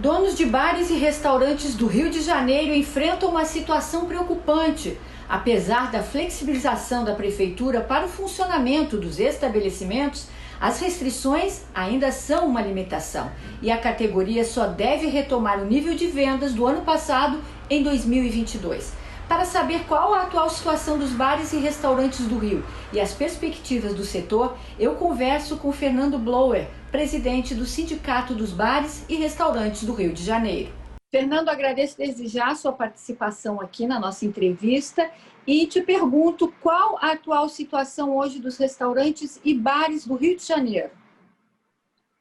Donos de bares e restaurantes do Rio de Janeiro enfrentam uma situação preocupante. Apesar da flexibilização da prefeitura para o funcionamento dos estabelecimentos, as restrições ainda são uma limitação e a categoria só deve retomar o nível de vendas do ano passado em 2022. Para saber qual a atual situação dos bares e restaurantes do Rio e as perspectivas do setor, eu converso com Fernando Blower, presidente do Sindicato dos Bares e Restaurantes do Rio de Janeiro. Fernando, agradeço desde já a sua participação aqui na nossa entrevista e te pergunto qual a atual situação hoje dos restaurantes e bares do Rio de Janeiro.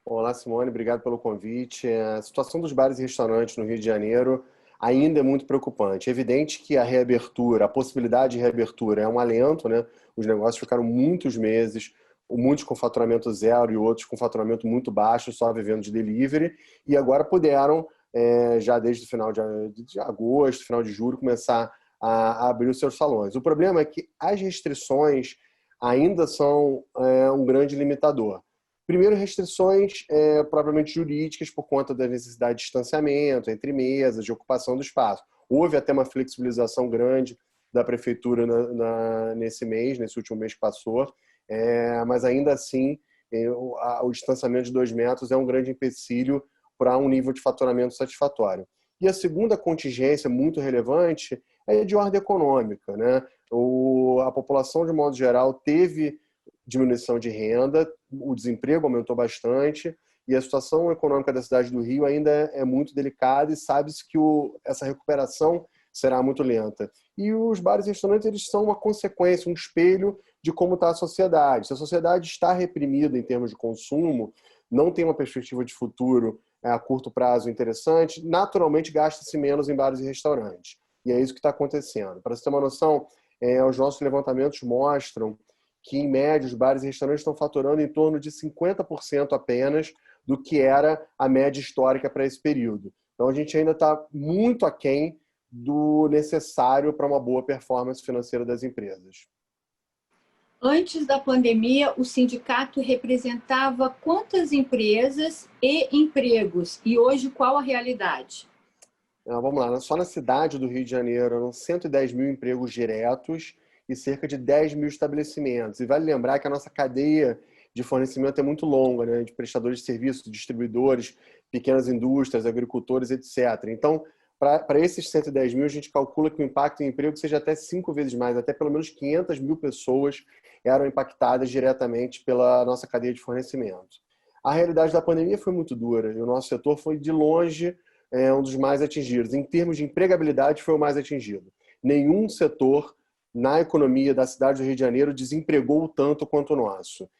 Olá, Simone, obrigado pelo convite. A situação dos bares e restaurantes no Rio de Janeiro ainda é muito preocupante. É evidente que a reabertura, a possibilidade de reabertura é um alento, né? Os negócios ficaram muitos meses, muitos com faturamento zero e outros com faturamento muito baixo, só vivendo de delivery, e agora puderam, já desde o final de agosto, final de julho, começar a abrir os seus salões. O problema é que as restrições ainda são um grande limitador. Primeiro, restrições propriamente jurídicas por conta da necessidade de distanciamento entre mesas, de ocupação do espaço. Houve até uma flexibilização grande da prefeitura nesse último mês que passou, mas ainda assim o distanciamento de 2 metros é um grande empecilho para um nível de faturamento satisfatório. E a segunda contingência muito relevante é de ordem econômica, né? A população, de modo geral, teve diminuição de renda, o desemprego aumentou bastante e a situação econômica da cidade do Rio ainda é muito delicada e sabe-se que essa recuperação será muito lenta. E os bares e restaurantes, eles são uma consequência, um espelho de como está a sociedade. Se a sociedade está reprimida em termos de consumo, não tem uma perspectiva de futuro a curto prazo interessante, naturalmente gasta-se menos em bares e restaurantes. E é isso que está acontecendo. Para você ter uma noção, os nossos levantamentos mostram que, em média, os bares e restaurantes estão faturando em torno de 50% apenas do que era a média histórica para esse período. Então, a gente ainda está muito aquém do necessário para uma boa performance financeira das empresas. Antes da pandemia, o sindicato representava quantas empresas e empregos? E hoje, qual a realidade? Vamos lá, só na cidade do Rio de Janeiro eram 110 mil empregos diretos e cerca de 10 mil estabelecimentos. E vale lembrar que a nossa cadeia de fornecimento é muito longa, né? De prestadores de serviços, distribuidores, pequenas indústrias, agricultores, etc. Então, para esses 110 mil, a gente calcula que o impacto em emprego seja até 5 vezes mais, até pelo menos 500 mil pessoas eram impactadas diretamente pela nossa cadeia de fornecimento. A realidade da pandemia foi muito dura e o nosso setor foi, de longe, um dos mais atingidos. Em termos de empregabilidade, foi o mais atingido. Nenhum setor na economia da cidade do Rio de Janeiro desempregou tanto quanto o nosso.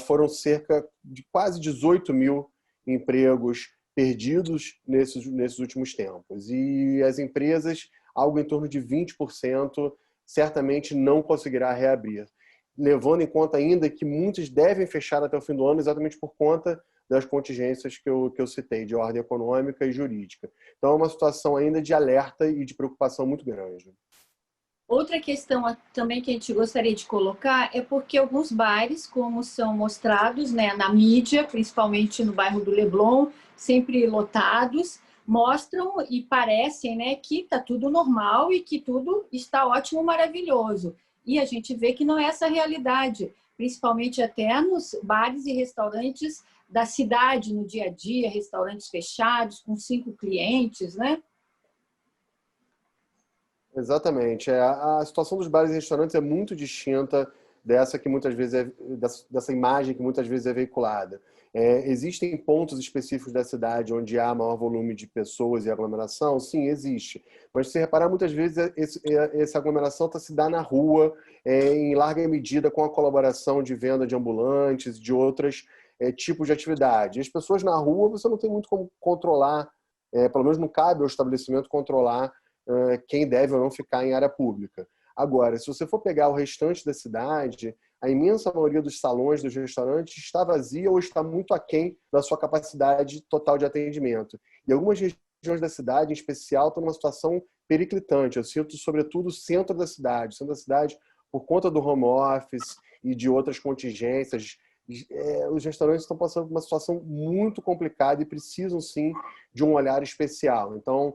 Foram cerca de quase 18 mil empregos perdidos nesses últimos tempos. E as empresas, algo em torno de 20%, certamente não conseguirá reabrir. Levando em conta ainda que muitos devem fechar até o fim do ano exatamente por conta das contingências que eu citei, de ordem econômica e jurídica. Então, é uma situação ainda de alerta e de preocupação muito grande. Outra questão também que a gente gostaria de colocar é porque alguns bares, como são mostrados, né, na mídia, principalmente no bairro do Leblon, sempre lotados, mostram e parecem, né, que está tudo normal e que tudo está ótimo, maravilhoso. E a gente vê que não é essa a realidade, principalmente até nos bares e restaurantes da cidade, no dia a dia, restaurantes fechados, com 5 clientes, né? Exatamente. A situação dos bares e restaurantes é muito distinta dessa que muitas vezes dessa imagem que muitas vezes é veiculada. Existem pontos específicos da cidade onde há maior volume de pessoas e aglomeração? Sim, existe. Mas se você reparar, muitas vezes essa aglomeração se dá na rua, em larga medida com a colaboração de venda de ambulantes, de outros tipos de atividade. As pessoas na rua, você não tem muito como controlar, pelo menos não cabe ao estabelecimento controlar quem deve ou não ficar em área pública. Agora, se você for pegar o restante da cidade, a imensa maioria dos salões, dos restaurantes, está vazia ou está muito aquém da sua capacidade total de atendimento. E algumas regiões da cidade, em especial, estão numa situação periclitante. Eu sinto, sobretudo, o centro da cidade. O centro da cidade, por conta do home office e de outras contingências os restaurantes estão passando por uma situação muito complicada e precisam, sim, de um olhar especial. Então,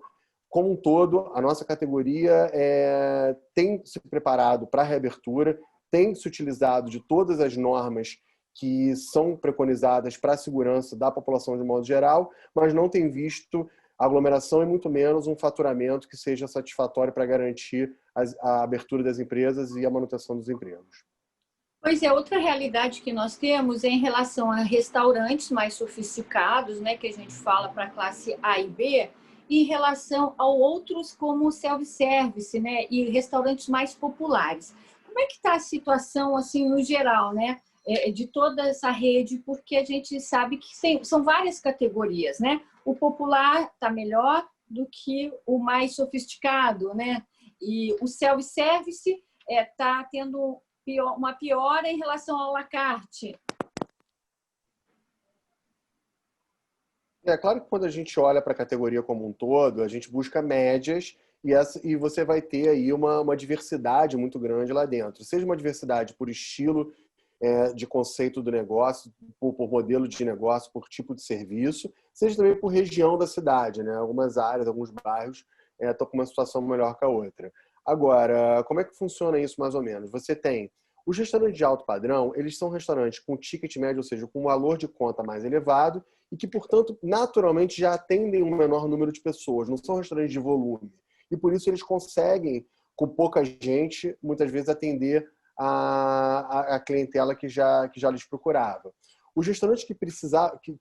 como um todo, a nossa categoria tem se preparado para a reabertura, tem se utilizado de todas as normas que são preconizadas para a segurança da população de modo geral, mas não tem visto aglomeração e muito menos um faturamento que seja satisfatório para garantir a abertura das empresas e a manutenção dos empregos. Pois é, outra realidade que nós temos é em relação a restaurantes mais sofisticados, né, que a gente fala para a classe A e B, e em relação a outros como self-service, né, e restaurantes mais populares. Como é que está a situação, assim, no geral, né, de toda essa rede? Porque a gente sabe que são várias categorias, né? O popular está melhor do que o mais sofisticado, né? E o self-service está tendo uma piora em relação ao à la carte. É claro que quando a gente olha para a categoria como um todo, a gente busca médias e você vai ter aí uma diversidade muito grande lá dentro. Seja uma diversidade por estilo de conceito do negócio, por modelo de negócio, por tipo de serviço, seja também por região da cidade, né? Algumas áreas, alguns bairros estão com uma situação melhor que a outra. Agora, como é que funciona isso mais ou menos? Você tem os restaurantes de alto padrão, eles são restaurantes com ticket médio, ou seja, com um valor de conta mais elevado e que, portanto, naturalmente já atendem um menor número de pessoas, não são restaurantes de volume. E por isso eles conseguem, com pouca gente, muitas vezes atender a clientela que já lhes procurava. Os restaurantes que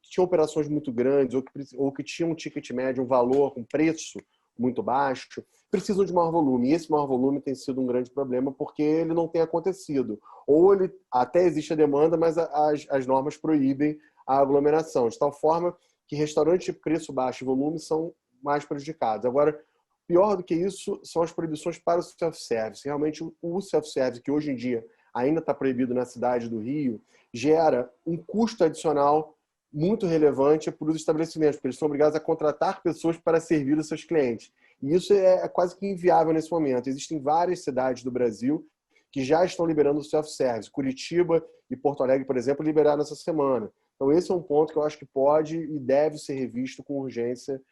tinham operações muito grandes ou que tinham um ticket médio, um valor, um preço muito baixo, precisam de maior volume. E esse maior volume tem sido um grande problema porque ele não tem acontecido. Ou ele até existe a demanda, mas as normas proíbem a aglomeração, de tal forma que restaurantes de preço baixo e volume são mais prejudicados. Agora, pior do que isso são as proibições para o self-service. Realmente, o self-service, que hoje em dia ainda está proibido na cidade do Rio, gera um custo adicional muito relevante para os estabelecimentos, porque eles são obrigados a contratar pessoas para servir os seus clientes. E isso é quase que inviável nesse momento. Existem várias cidades do Brasil que já estão liberando o self-service. Curitiba e Porto Alegre, por exemplo, liberaram essa semana. Então, esse é um ponto que eu acho que pode e deve ser revisto com urgência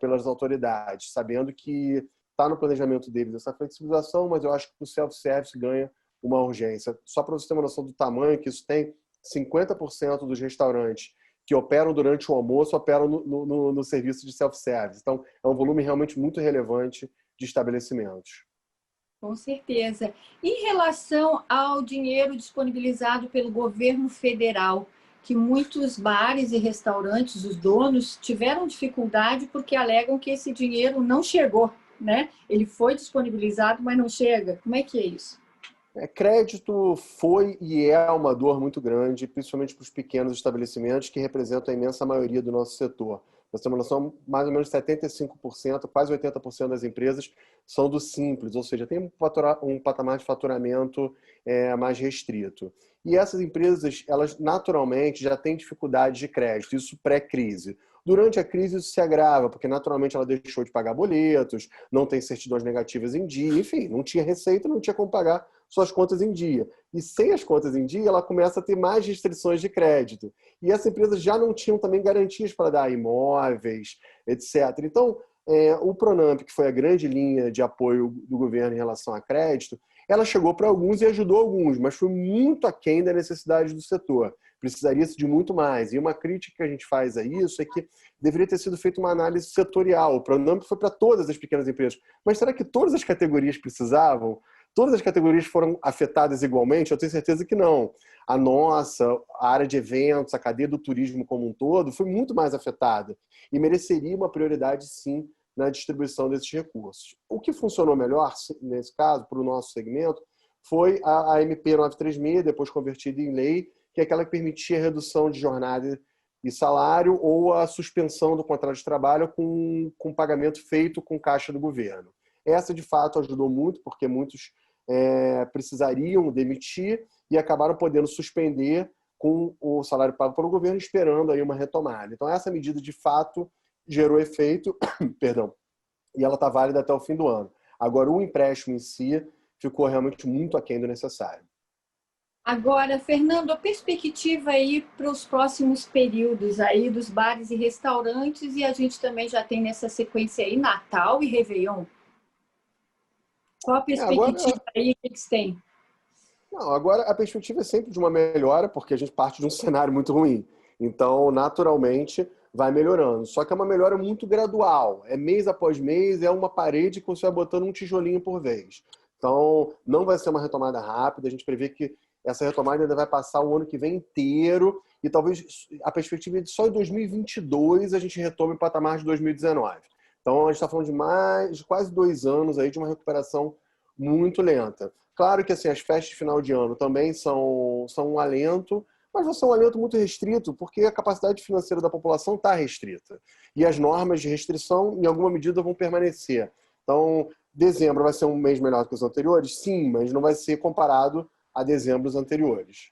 pelas autoridades, sabendo que está no planejamento deles essa flexibilização, mas eu acho que o self-service ganha uma urgência. Só para você ter uma noção do tamanho que isso tem, 50% dos restaurantes que operam durante o almoço operam no serviço de self-service. Então, é um volume realmente muito relevante de estabelecimentos. Com certeza. Em relação ao dinheiro disponibilizado pelo governo federal, que muitos bares e restaurantes, os donos, tiveram dificuldade porque alegam que esse dinheiro não chegou, né? Ele foi disponibilizado, mas não chega. Como é que é isso? Crédito foi e é uma dor muito grande, principalmente para os pequenos estabelecimentos que representam a imensa maioria do nosso setor. Nós temos noção, mais ou menos 75%, quase 80% das empresas são do simples, ou seja, tem um patamar de faturamento mais restrito. E essas empresas, elas naturalmente já têm dificuldade de crédito, isso pré-crise. Durante a crise isso se agrava, porque naturalmente ela deixou de pagar boletos, não tem certidões negativas em dia, enfim, não tinha receita, não tinha como pagar suas contas em dia. E sem as contas em dia, ela começa a ter mais restrições de crédito. E essas empresas já não tinham também garantias para dar imóveis, etc. Então, o Pronamp, que foi a grande linha de apoio do governo em relação a crédito, ela chegou para alguns e ajudou alguns, mas foi muito aquém da necessidade do setor. Precisaria-se de muito mais. E uma crítica que a gente faz a isso é que deveria ter sido feita uma análise setorial. O Pronamp foi para todas as pequenas empresas. Mas será que todas as categorias precisavam? Todas as categorias foram afetadas igualmente? Eu tenho certeza que não. A nossa, a área de eventos, a cadeia do turismo como um todo, foi muito mais afetada. E mereceria uma prioridade, sim, na distribuição desses recursos. O que funcionou melhor, nesse caso, para o nosso segmento, foi a MP 936, depois convertida em lei, que é aquela que permitia a redução de jornada e salário ou a suspensão do contrato de trabalho com pagamento feito com caixa do governo. Essa, de fato, ajudou muito, porque muitos precisariam demitir e acabaram podendo suspender com o salário pago pelo governo, esperando aí uma retomada. Então, essa medida, de fato, gerou efeito, perdão, e ela está válida até o fim do ano. Agora, o empréstimo em si ficou realmente muito aquém do necessário. Agora, Fernando, a perspectiva aí para os próximos períodos aí dos bares e restaurantes, e a gente também já tem nessa sequência aí Natal e Réveillon. Qual a perspectiva Agora, aí que eles têm? não, agora a perspectiva é sempre de uma melhora, porque a gente parte de um cenário muito ruim. Então, naturalmente, vai melhorando. Só que é uma melhora muito gradual. É mês após mês, é uma parede que você vai botando um tijolinho por vez. Então, não vai ser uma retomada rápida. A gente prevê que essa retomada ainda vai passar o ano que vem inteiro. E talvez a perspectiva é de só em 2022 a gente retome o patamar de 2019. Então, a gente está falando de mais de quase 2 anos aí de uma recuperação muito lenta. Claro que assim, as festas de final de ano também são um alento, mas vai ser um alento muito restrito, porque a capacidade financeira da população está restrita. E as normas de restrição, em alguma medida, vão permanecer. Então, dezembro vai ser um mês melhor que os anteriores? Sim, mas não vai ser comparado a dezembros anteriores.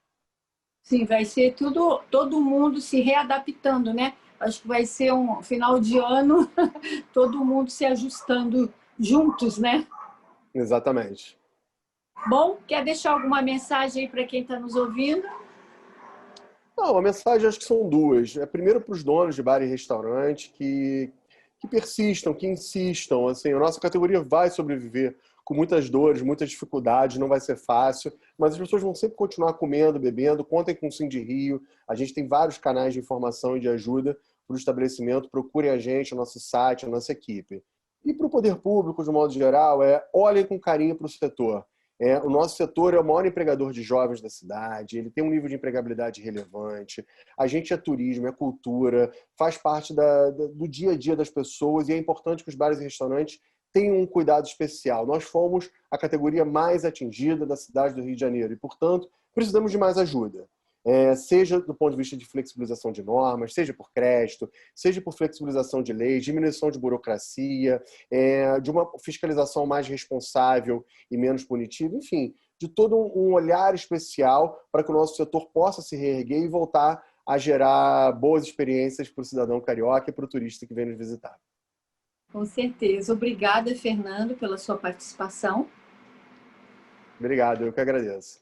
Sim, vai ser tudo, todo mundo se readaptando, né? Acho que vai ser um final de ano, todo mundo se ajustando juntos, né? Exatamente. Bom, quer deixar alguma mensagem aí para quem está nos ouvindo? Não, a mensagem acho que são duas. É primeiro para os donos de bar e restaurante que persistam, que insistam. Assim, a nossa categoria vai sobreviver com muitas dores, muitas dificuldades, não vai ser fácil, mas as pessoas vão sempre continuar comendo, bebendo. Contem com o Sim de Rio. A gente tem vários canais de informação e de ajuda para o estabelecimento. Procurem a gente, o nosso site, a nossa equipe. E para o poder público, de modo geral, olhem com carinho para o setor. O nosso setor é o maior empregador de jovens da cidade, ele tem um nível de empregabilidade relevante, a gente é turismo, é cultura, faz parte do dia a dia das pessoas e é importante que os bares e restaurantes tenham um cuidado especial. Nós fomos a categoria mais atingida da cidade do Rio de Janeiro e, portanto, precisamos de mais ajuda. Seja do ponto de vista de flexibilização de normas, seja por crédito, seja por flexibilização de leis, diminuição de burocracia, de uma fiscalização mais responsável e menos punitiva, enfim, de todo um olhar especial para que o nosso setor possa se reerguer e voltar a gerar boas experiências para o cidadão carioca e para o turista que vem nos visitar. Com certeza. Obrigada, Fernando, pela sua participação. Obrigado, eu que agradeço.